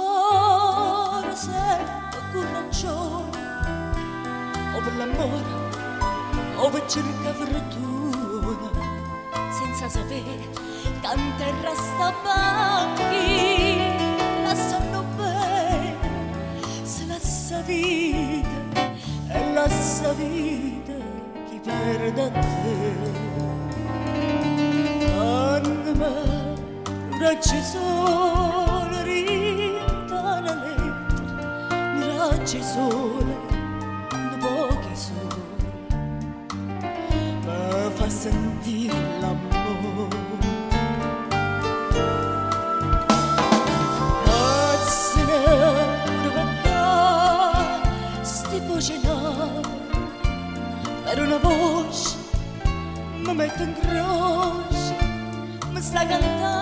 cuore sento coraggioso, o per l'amore o per cercare fortuna, senza sapere tante resta banchi, lasciano bene, se lascia vita e lascia vita chi perde a te. Raggi sole rinta la lettera, mi raggi sole, un pochi sole, ma fa sentire l'amore. Passene pure perché sti voce no, per una voce mi metto in croce, mi sta cantando.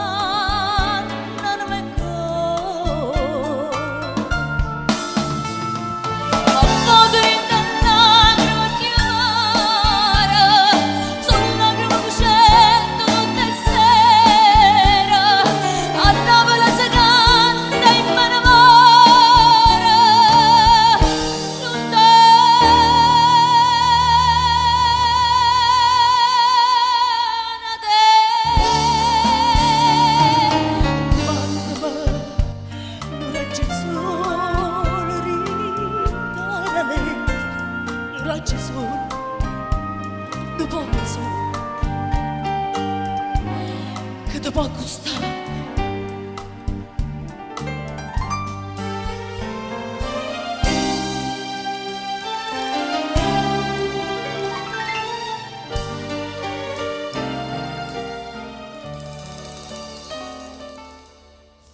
Raggi sole, non pochi sole, che ti può costare.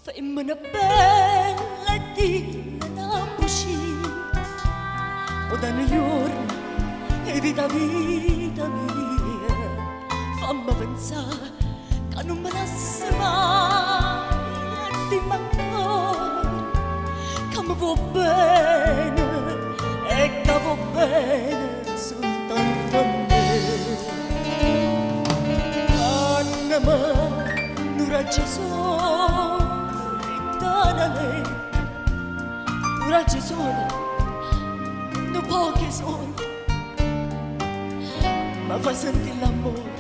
Femmina bella di una bucina, o da New York e vita mia, fammi pensare che non me lasci mai, e dimmi ancora che mi va bene e che va bene soltanto a me. Anname, non raggi sole, rintanale, non raggi sole, non pochi sole, ma fa sentire l'amore.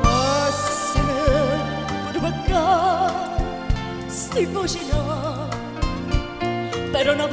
Passene per mancare sti voci no, per una